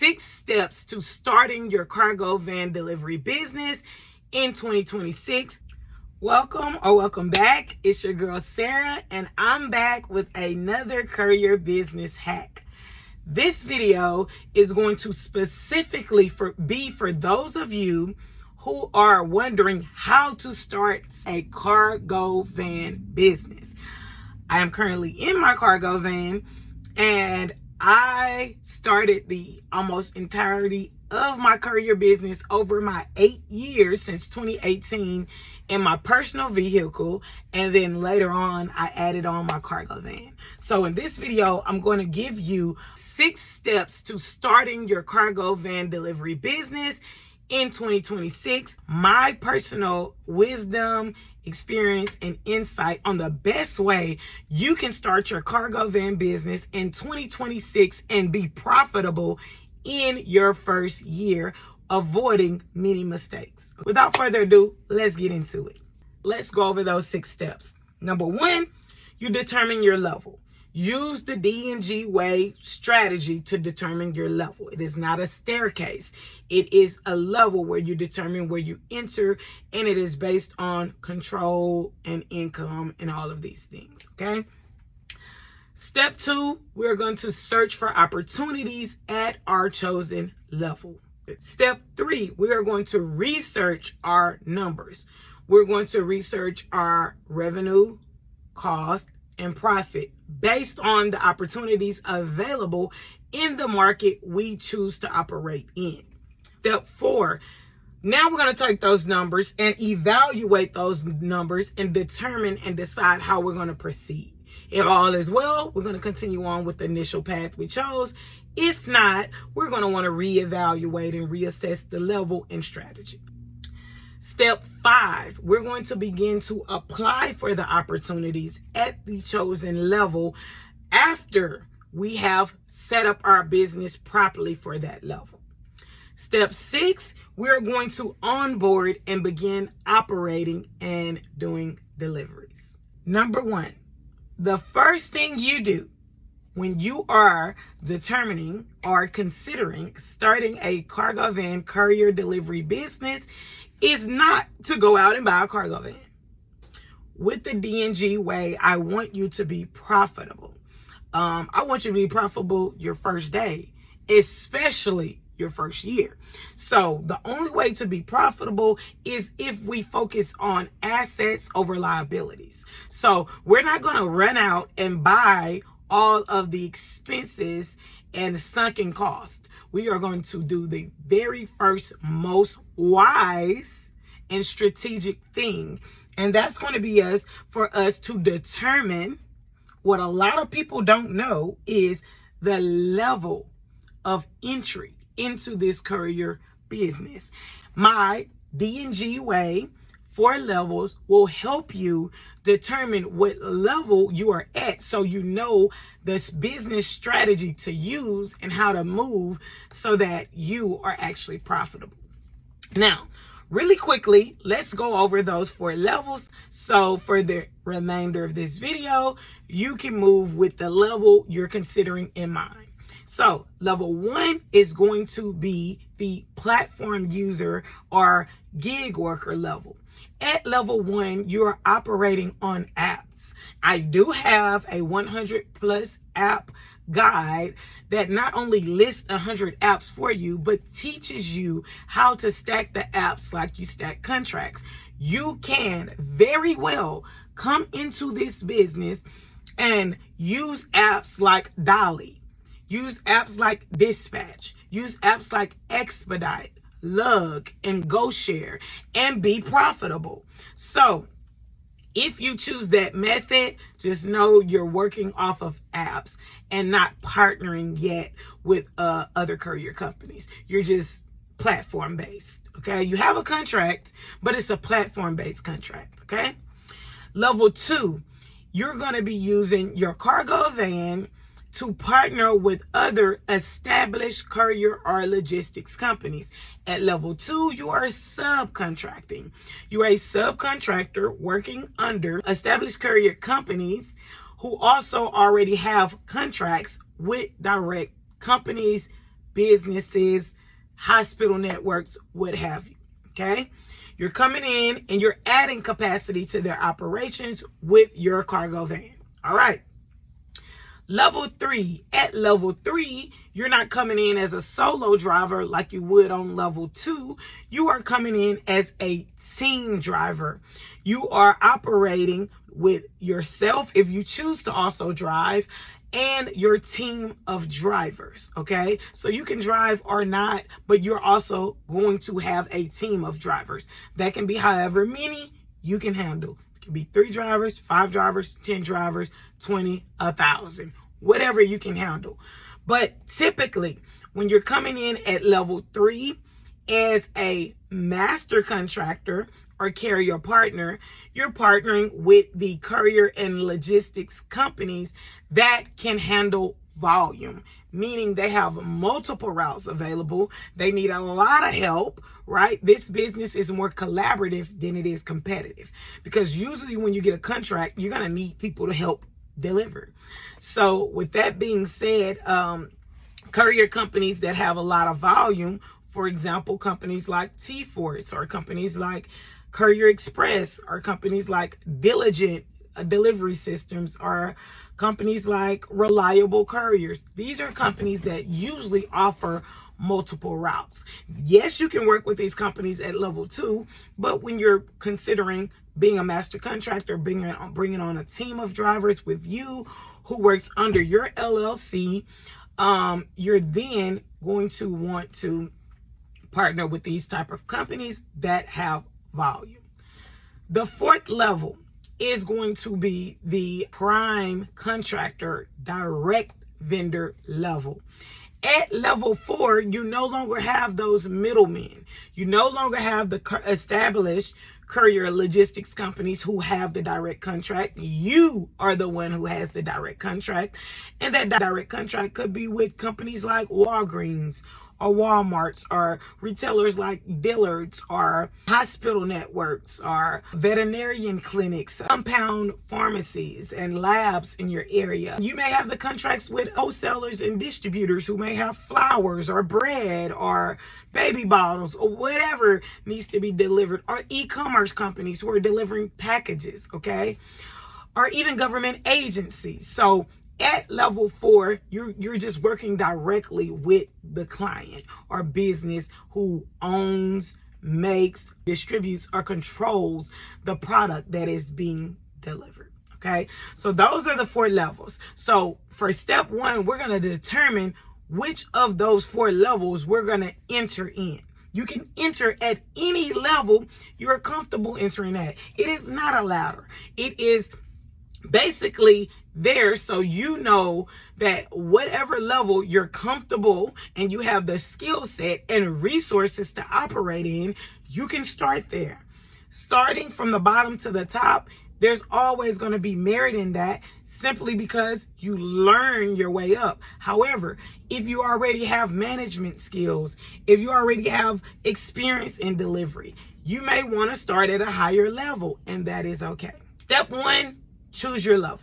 6 steps to starting your cargo van delivery business in 2026. Welcome back. It's your girl Sarah, and I'm back with another Courier business hack. This video is going to specifically be for those of you who are wondering how to start a cargo van business. I am currently in my cargo van, and I started the almost entirety of my Courier business over my 8 years since 2018 in my personal vehicle, and then later on I added on my cargo van. So in this video, I'm going to give you 6 steps to starting your cargo van delivery business in 2026. My personal wisdom, experience, and insight on the best way you can start your cargo van business in 2026 and be profitable in your first year, avoiding many mistakes. Without further ado, let's get into it. Let's go over those 6 steps. Number 1, you determine your level. Use the D&G Way strategy to determine your level. It is not a staircase. It is a level where you determine where you enter, and it is based on control and income and all of these things, okay? Step 2, we're going to search for opportunities at our chosen level. Step 3, we are going to research our numbers. We're going to research our revenue, cost, and profit based on the opportunities available in the market we choose to operate in. Step 4, now we're going to take those numbers and evaluate those numbers and determine and decide how we're going to proceed. If all is well, we're going to continue on with the initial path we chose. If not, we're going to want to reevaluate and reassess the level and strategy. Step 5, we're going to begin to apply for the opportunities at the chosen level after we have set up our business properly for that level. Step 6, we're going to onboard and begin operating and doing deliveries. Number 1, the first thing you do when you are determining or considering starting a cargo van courier delivery business is not to go out and buy a cargo van. With the D&G Way, I want you to be profitable. I want you to be profitable your first day, especially your first year. So the only way to be profitable is if we focus on assets over liabilities. So we're not going to run out and buy all of the expenses and sunken costs. We are going to do the very first most wise and strategic thing. And that's going to be for us to determine what a lot of people don't know is the level of entry into this courier business. My D&G Way 4 levels will help you determine what level you are at, so you know this business strategy to use and how to move so that you are actually profitable. Now, really quickly, let's go over those 4 levels. So for the remainder of this video, you can move with the level you're considering in mind. So level 1 is going to be the platform user or gig worker level. At level 1, you are operating on apps. I do have a 100+ app guide that not only lists 100 apps for you, but teaches you how to stack the apps like you stack contracts. You can very well come into this business and use apps like Dolly, use apps like Dispatch, use apps like Expedite, Lug, and GoShare, and be profitable. So if you choose that method, just know you're working off of apps and not partnering yet with other courier companies. You're just platform based, okay? You have a contract, but it's a platform based contract, okay? Level 2, you're going to be using your cargo van to partner with other established courier or logistics companies. At level 2, you are subcontracting. You are a subcontractor working under established courier companies who also already have contracts with direct companies, businesses, hospital networks, what have you, okay? You're coming in and you're adding capacity to their operations with your cargo van, all right? Level 3, at level 3, you're not coming in as a solo driver like you would on level 2. You are coming in as a team driver. You are operating with yourself if you choose to also drive, and your team of drivers, okay? So you can drive or not, but you're also going to have a team of drivers. That can be however many you can handle. It can be 3 drivers, 5 drivers, 10 drivers, 20, 1,000, whatever you can handle. But typically, when you're coming in at level 3 as a master contractor or carrier partner, you're partnering with the courier and logistics companies that can handle volume, meaning they have multiple routes available. They need a lot of help, right? This business is more collaborative than it is competitive, because usually when you get a contract, you're going to need people to help deliver. So with that being said, courier companies that have a lot of volume, for example, companies like T-Force or companies like Courier Express or companies like Diligent Delivery Systems or companies like Reliable Couriers. These are companies that usually offer multiple routes. Yes, you can work with these companies at level 2, but when you're considering being a master contractor, bringing on a team of drivers with you who works under your LLC, you're then going to want to partner with these type of companies that have volume. The 4th level is going to be the prime contractor direct vendor level. At level 4, you no longer have those middlemen. You no longer have the established courier logistics companies who have the direct contract. You are the one who has the direct contract. And that direct contract could be with companies like Walgreens or Walmarts or retailers like Dillard's or hospital networks or veterinarian clinics, compound pharmacies and labs in your area. You may have the contracts with wholesalers and distributors who may have flowers or bread or baby bottles or whatever needs to be delivered, or e-commerce companies who are delivering packages, okay? Or even government agencies. So at level 4, you're just working directly with the client or business who owns, makes, distributes, or controls the product that is being delivered. Okay, so those are the 4 levels. So for step 1, we're going to determine which of those 4 levels we're going to enter in. You can enter at any level you're comfortable entering at. It is not a ladder. It is basically there so you know that whatever level you're comfortable and you have the skill set and resources to operate in, you can start there. Starting from the bottom to the top, there's always going to be merit in that, simply because you learn your way up. However, if you already have management skills, if you already have experience in delivery, you may want to start at a higher level, and that is okay. Step 1, choose your level.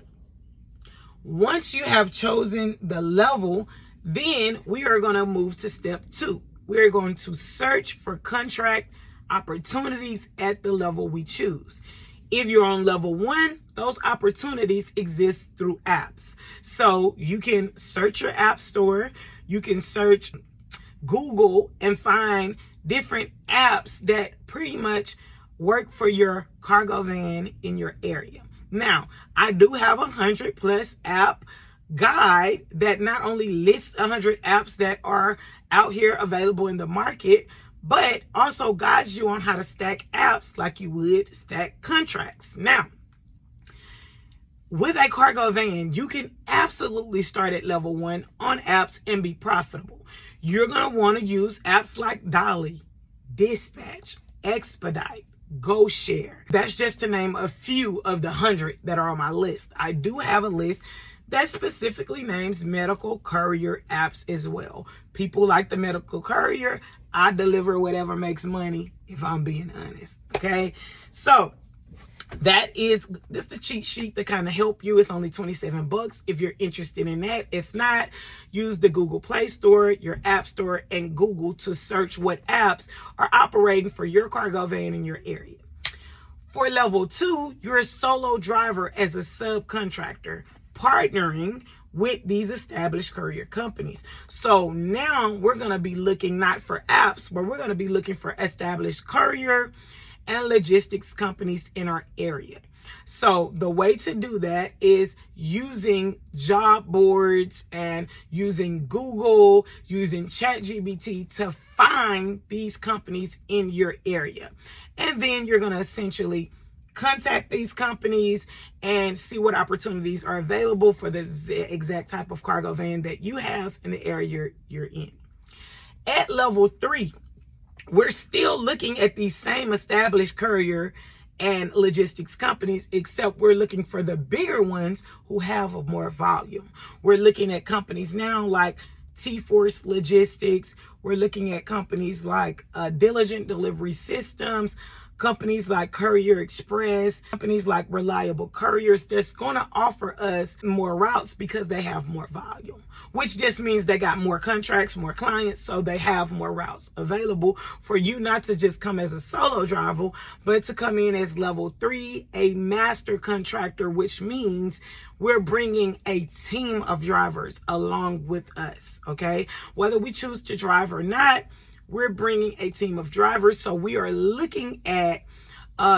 Once you have chosen the level, then we are going to move to step 2. We're going to search for contract opportunities at the level we choose. If you're on level 1, those opportunities exist through apps. So you can search your app store, you can search Google and find different apps that pretty much work for your cargo van in your area. Now, I do have 100+ app guide that not only lists 100 apps that are out here available in the market, but also guides you on how to stack apps like you would stack contracts. Now, with a cargo van, you can absolutely start at level 1 on apps and be profitable. You're going to want to use apps like Dolly, Dispatch, Expedite, GoShare. That's just to name a few of the 100 that are on my list. I do have a list that specifically names medical courier apps as well. People like the medical courier. I deliver whatever makes money, if I'm being honest. Okay, so That is just a cheat sheet to kind of help you. It's only $27 if you're interested in that. If not, use the Google Play Store, your App Store, and Google to search what apps are operating for your cargo van in your area. For level 2, you're a solo driver as a subcontractor, partnering with these established courier companies. So now we're going to be looking not for apps, but we're going to be looking for established courier and logistics companies in our area. So the way to do that is using job boards and using Google, using ChatGPT to find these companies in your area. And then you're going to essentially contact these companies and see what opportunities are available for the exact type of cargo van that you have in the area you're in. At level 3, we're still looking at these same established courier and logistics companies, except we're looking for the bigger ones who have more volume. We're looking at companies now like T-Force Logistics. We're looking at companies like Diligent Delivery Systems, companies like Courier Express, companies like Reliable Couriers that's going to offer us more routes because they have more volume, which just means they got more contracts, more clients, so they have more routes available for you not to just come as a solo driver, but to come in as level 3, a master contractor, which means we're bringing a team of drivers along with us, okay? Whether we choose to drive or not, we're bringing a team of drivers. So we are looking at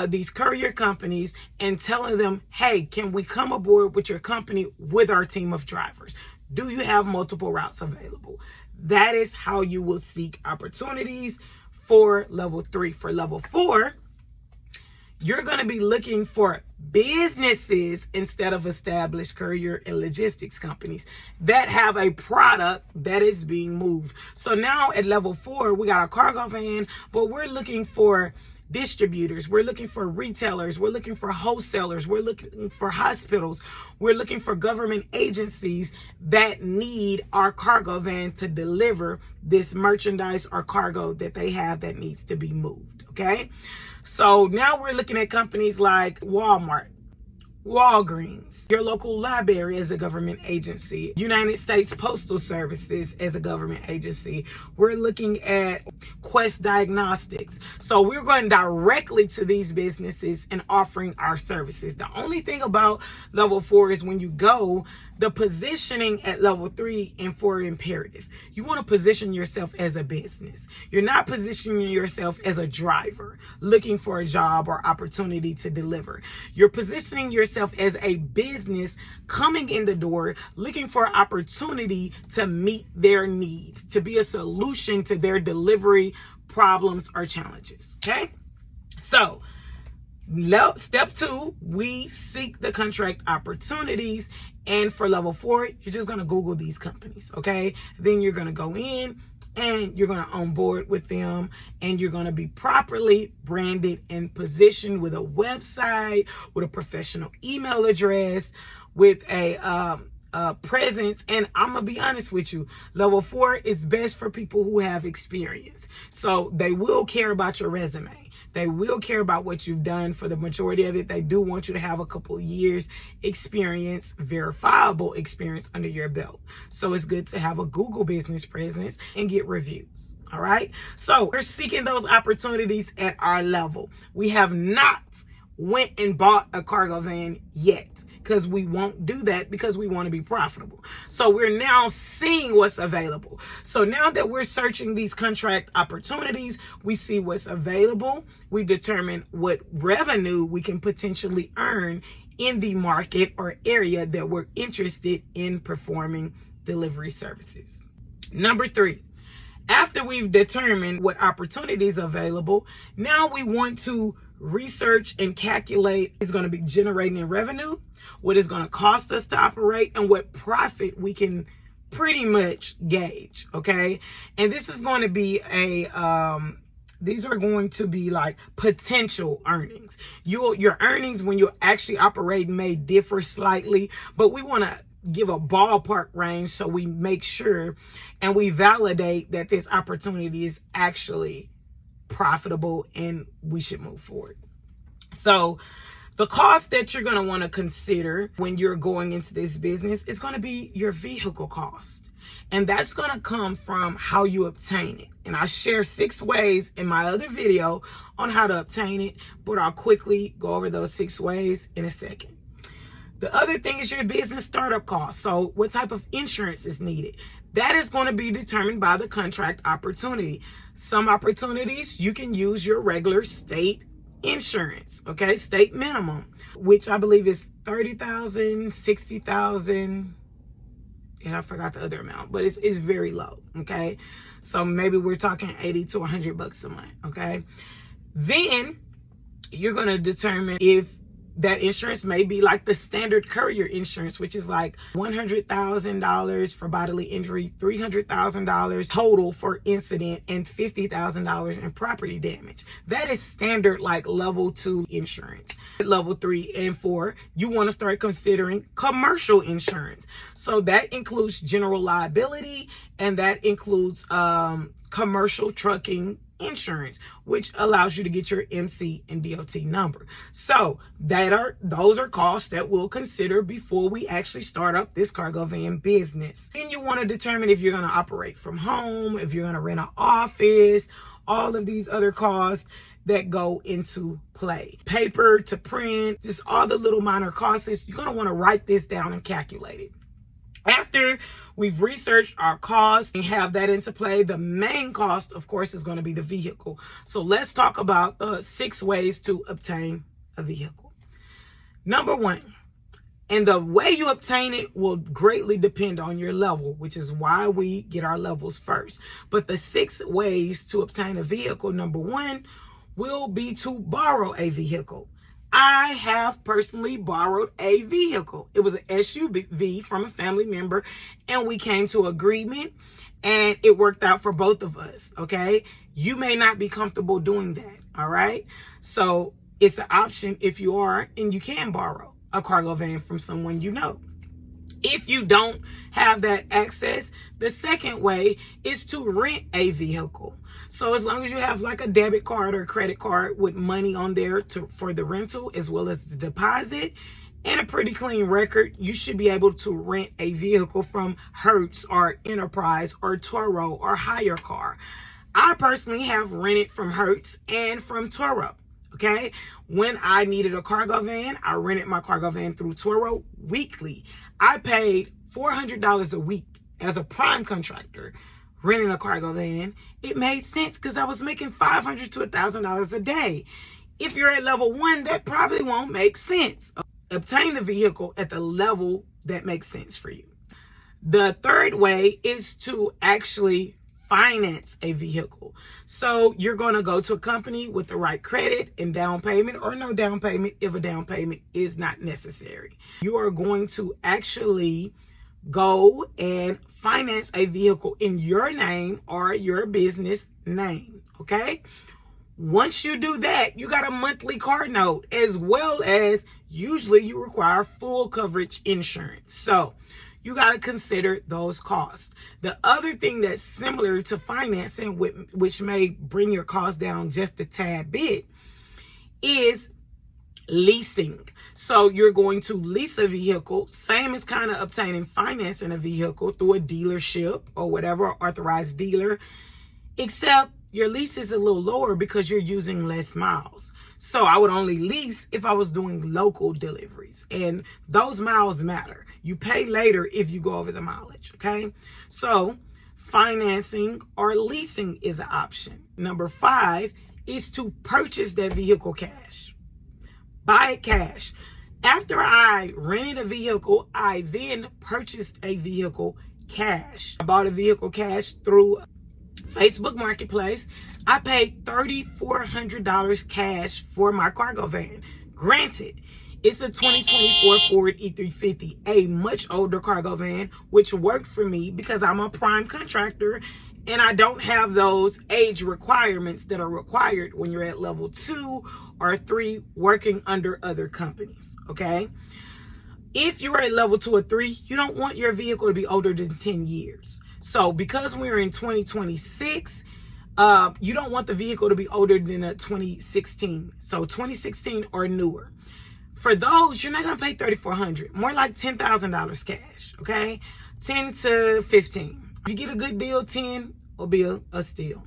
these courier companies and telling them, hey, can we come aboard with your company with our team of drivers? Do you have multiple routes available? That is how you will seek opportunities for level 3. For level 4, you're going to be looking for businesses instead of established courier and logistics companies that have a product that is being moved. So now at level 4, we got a cargo van, but we're looking for distributors, we're looking for retailers, we're looking for wholesalers, we're looking for hospitals, we're looking for government agencies that need our cargo van to deliver this merchandise or cargo that they have that needs to be moved, okay? So now we're looking at companies like Walmart, Walgreens, your local library as a government agency, United States Postal Services as a government agency. We're looking at Quest Diagnostics. So we're going directly to these businesses and offering our services. The only thing about level 4 is when you go, the positioning at level 3 and 4 imperative. You want to position yourself as a business. You're not positioning yourself as a driver looking for a job or opportunity to deliver. You're positioning yourself as a business coming in the door looking for opportunity to meet their needs, to be a solution to their delivery problems or challenges. Okay? So, step 2, we seek the contract opportunities. And for level 4, you're just going to Google these companies, okay? Then you're going to go in and you're going to onboard with them, and you're going to be properly branded and positioned with a website, with a professional email address, with a presence. And I'm going to be honest with you, level 4 is best for people who have experience. So they will care about your resume. They will care about what you've done. For the majority of it, they do want you to have a couple of years experience, verifiable experience under your belt. So it's good to have a Google business presence and get reviews. All right. So we're seeking those opportunities at our level. We have not went and bought a cargo van yet, because we won't do that because we want to be profitable. So we're now seeing what's available. So now that we're searching these contract opportunities, we see what's available. We determine what revenue we can potentially earn in the market or area that we're interested in performing delivery services. Number 3, after we've determined what opportunities are available, now we want to research and calculate is going to be generating in revenue, what it's going to cost us to operate, and what profit we can pretty much gauge, okay? And this is going to be these are going to be like potential earnings. Your earnings when you're actually operating may differ slightly, but we want to give a ballpark range so we make sure and we validate that this opportunity is actually profitable and we should move forward. So The cost that you're going to want to consider when you're going into this business is going to be your vehicle cost. And that's going to come from how you obtain it. And I share 6 ways in my other video on how to obtain it, but I'll quickly go over those 6 ways in a second. The other thing is your business startup cost. So what type of insurance is needed? That is going to be determined by the contract opportunity. Some opportunities you can use your regular state insurance, okay, state minimum, which I believe is $30,000, $60,000, and I forgot the other amount, but it's very low, okay? So maybe we're talking $80 to $100 a month, okay? Then you're gonna determine if that insurance may be like the standard Courier insurance, which is like $100,000 for bodily injury, $300,000 total for incident, and $50,000 in property damage. That is standard, like level 2 insurance. Level 3 and 4, you want to start considering commercial insurance. So that includes general liability, and that includes commercial trucking insurance, which allows you to get your MC and DOT number. So those are costs that we'll consider before we actually start up this cargo van business. And you want to determine if you're going to operate from home, if you're going to rent an office, all of these other costs that go into play. Paper to print, just all the little minor costs. You're going to want to write this down and calculate it. After we've researched our costs and have that into play, the main cost, of course, is going to be the vehicle. So let's talk about 6 ways to obtain a vehicle. Number 1, and the way you obtain it will greatly depend on your level, which is why we get our levels first. But the 6 ways to obtain a vehicle, number 1, will be to borrow a vehicle. I have personally borrowed a vehicle. It was an SUV from a family member, and we came to agreement, and it worked out for both of us, okay? You may not be comfortable doing that, all right? So it's an option if you are, and you can borrow a cargo van from someone you know. If you don't have that access, the second way is to rent a vehicle. So as long as you have like a debit card or credit card with money on there for the rental, as well as the deposit, and a pretty clean record, you should be able to rent a vehicle from Hertz or Enterprise or Toro or Hire Car. I personally have rented from Hertz and from Toro. Okay, when I needed a cargo van, I rented my cargo van through Toro weekly. I paid $400 a week as a prime contractor renting a cargo van. It made sense because I was making $500 to $1,000 a day. If you're at level 1, that probably won't make sense. Obtain the vehicle at the level that makes sense for you. The third way is to actually finance a vehicle. So you're going to go to a company with the right credit and down payment, or no down payment if a down payment is not necessary. You are going to actually go and finance a vehicle in your name or your business name, okay? Once you do that, you got a monthly car note, as well as usually you require full coverage insurance. So you got to consider those costs. The other thing that's similar to financing, which may bring your costs down just a tad bit, is leasing. So you're going to lease a vehicle, same as kind of obtaining financing a vehicle through a dealership or whatever, authorized dealer, except your lease is a little lower because you're using less miles. So I would only lease if I was doing local deliveries, and those miles matter. You pay later if you go over the mileage, okay? So financing or leasing is an option. Number 5 is to purchase that vehicle cash. Buy it cash. After I rented a vehicle, I then purchased a vehicle cash. I bought a vehicle cash through Facebook Marketplace. I paid $3,400 cash for my cargo van. Granted, it's a 2024 Ford E350, a much older cargo van, which worked for me because I'm a prime contractor and I don't have those age requirements that are required when you're at level 2 or 3 working under other companies, okay? If you're at level 2 or 3, you don't want your vehicle to be older than 10 years. So because we're in 2026, you don't want the vehicle to be older than a 2016. So 2016 or newer. For those, you're not going to pay $3,400, more like $10,000 cash, okay? 10 to 15. If you get a good deal, 10 will be a steal.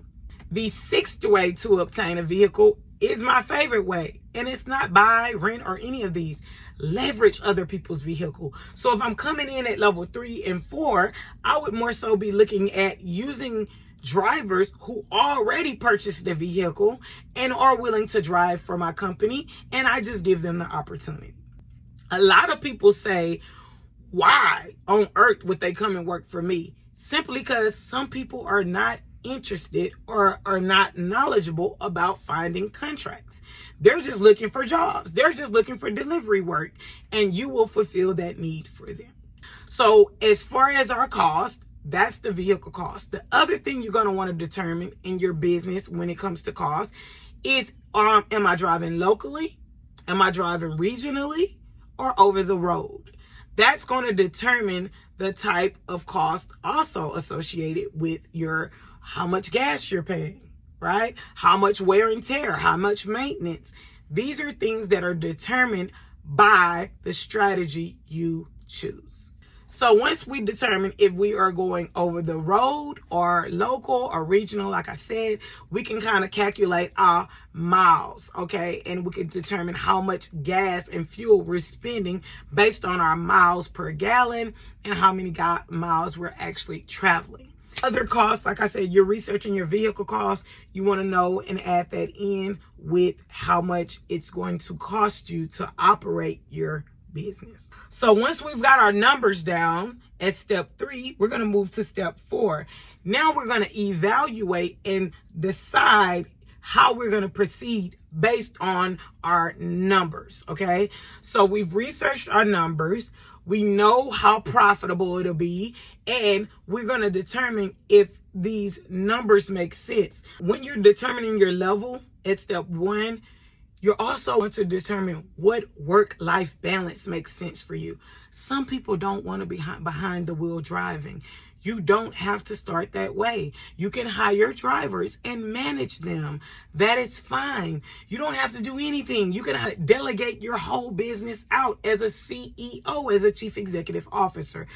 The sixth way to obtain a vehicle is my favorite way, and it's not buy, rent, or any of these. Leverage other people's vehicle. So if I'm coming in at level 3 and 4, I would more so be looking at using drivers who already purchased the vehicle and are willing to drive for my company, and I just give them the opportunity. A lot of people say, why on earth would they come and work for me? Simply because some people are not interested or are not knowledgeable about finding contracts. They're just looking for jobs. They're just looking for delivery work, and you will fulfill that need for them. So as far as our cost, that's the vehicle cost. The other thing you're going to want to determine in your business when it comes to cost is, am I driving locally? Am I driving regionally or over the road? That's going to determine the type of cost also associated with how much gas you're paying, right? How much wear and tear, how much maintenance. These are things that are determined by the strategy you choose. So once we determine if we are going over the road or local or regional, like I said, we can kind of calculate our miles, okay? And we can determine how much gas and fuel we're spending based on our miles per gallon and how many miles we're actually traveling. Other costs, like I said, you're researching your vehicle costs. You want to know and add that in with how much it's going to cost you to operate your business. So once we've got our numbers down at step 3, we're going to move to step 4. Now we're going to evaluate and decide how we're going to proceed based on our numbers, okay? So we've researched our numbers. We know how profitable it'll be, and we're going to determine if these numbers make sense. When you're determining your level at step 1, you're also going to determine what work-life balance makes sense for you. Some people don't want to be behind the wheel driving. You don't have to start that way. You can hire drivers and manage them. That is fine. You don't have to do anything. You can delegate your whole business out as a CEO, as a chief executive officer.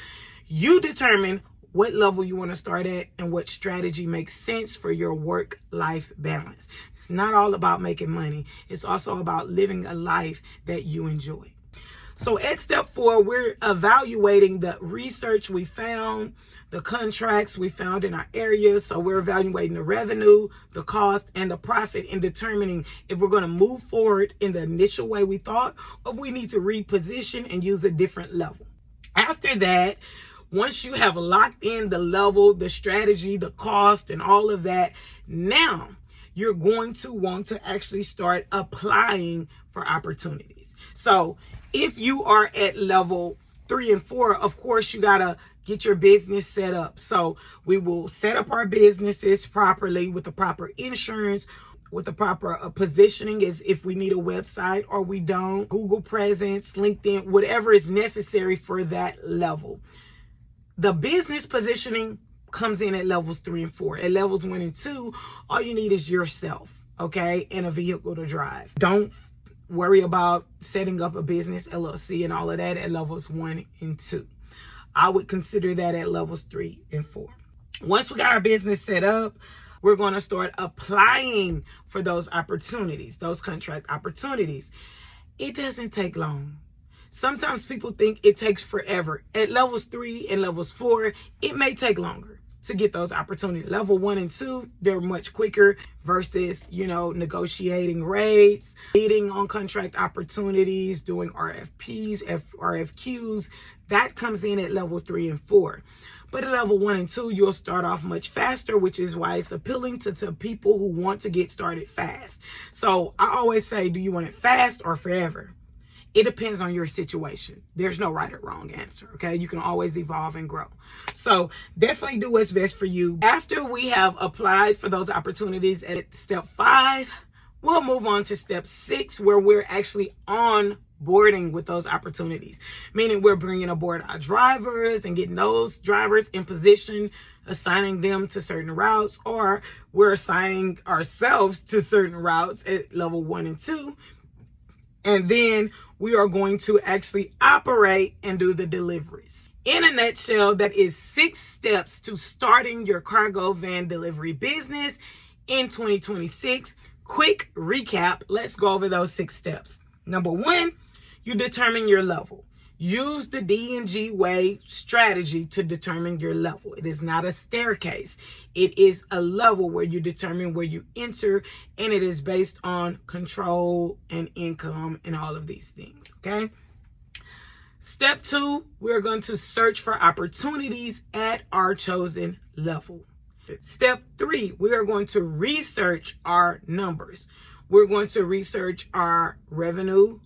You determine what level you want to start at and what strategy makes sense for your work-life balance. It's not all about making money. It's also about living a life that you enjoy. So at step 4, we're evaluating the research we found, the contracts we found in our area. So we're evaluating the revenue, the cost, and the profit, and determining if we're going to move forward in the initial way we thought, or if we need to reposition and use a different level. After that, once you have locked in the level, the strategy, the cost, and all of that, now you're going to want to actually start applying for opportunities. So if you are at level 3 and 4, of course, you got to get your business set up. So we will set up our businesses properly with the proper insurance, with the proper positioning, as if we need a website or we don't, Google presence, LinkedIn, whatever is necessary for that level. The business positioning comes in at levels 3 and 4. At levels 1 and 2, all you need is yourself, okay, and a vehicle to drive. Don't worry about setting up a business, LLC, and all of that at levels 1 and 2. I would consider that at levels 3 and 4. Once we got our business set up, we're going to start applying for those opportunities, those contract opportunities. It doesn't take long. Sometimes people think it takes forever. At levels 3 and levels 4, it may take longer to get those opportunities. Level 1 and 2, they're much quicker versus, negotiating rates, bidding on contract opportunities, doing RFPs, RFQs. That comes in at level 3 and 4. But at level 1 and 2, you'll start off much faster, which is why it's appealing to the people who want to get started fast. So I always say, do you want it fast or forever? It depends on your situation. There's no right or wrong answer, okay? You can always evolve and grow. So definitely do what's best for you. After we have applied for those opportunities at step 5, we'll move on to step 6, where we're actually onboarding with those opportunities, meaning we're bringing aboard our drivers and getting those drivers in position, assigning them to certain routes, or we're assigning ourselves to certain routes at level 1 and 2. And then we are going to actually operate and do the deliveries. In a nutshell, that is 6 steps to starting your cargo van delivery business in 2026. Quick recap. Let's go over those 6 steps. Number 1, you determine your level. Use the D&G Way strategy to determine your level. It is not a staircase. It is a level where you determine where you enter, and it is based on control and income and all of these things, okay? Step 2, we're going to search for opportunities at our chosen level. Step 3, we are going to research our numbers. We're going to research our revenue,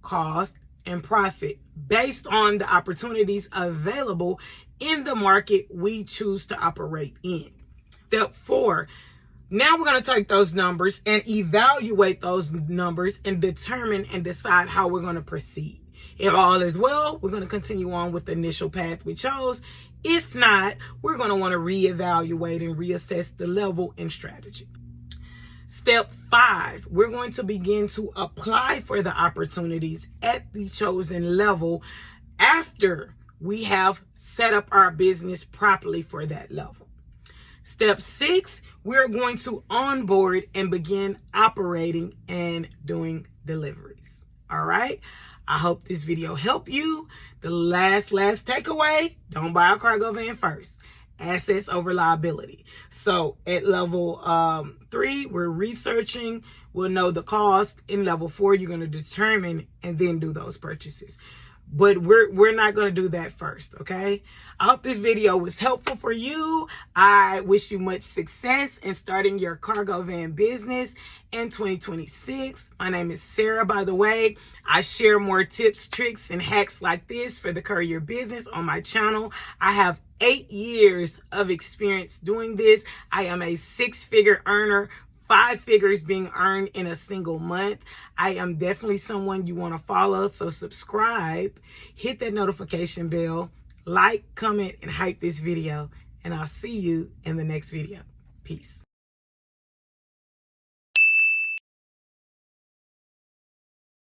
cost, and profit based on the opportunities available in the market we choose to operate in. Step 4, now we're going to take those numbers and evaluate those numbers and determine and decide how we're going to proceed. If all is well, we're going to continue on with the initial path we chose. If not, we're going to want to reevaluate and reassess the level and strategy. Step 5, we're going to begin to apply for the opportunities at the chosen level after we have set up our business properly for that level. Step 6, we're going to onboard and begin operating and doing deliveries. All right. I hope this video helped you. The last takeaway, don't buy a cargo van first. Assets over liability. So at level 3, we're researching. We'll know the cost. In level 4, you're going to determine and then do those purchases. But we're not going to do that first, okay? I hope this video was helpful for you. I wish you much success in starting your cargo van business in 2026. My name is Sarah, by the way. I share more tips, tricks, and hacks like this for the Courier business on my channel. I have 8 years of experience doing this. I am a 6-figure earner. 5 figures being earned in a single month. I am definitely someone you want to follow, so subscribe, hit that notification bell, like, comment, and hype this video, and I'll see you in the next video. Peace.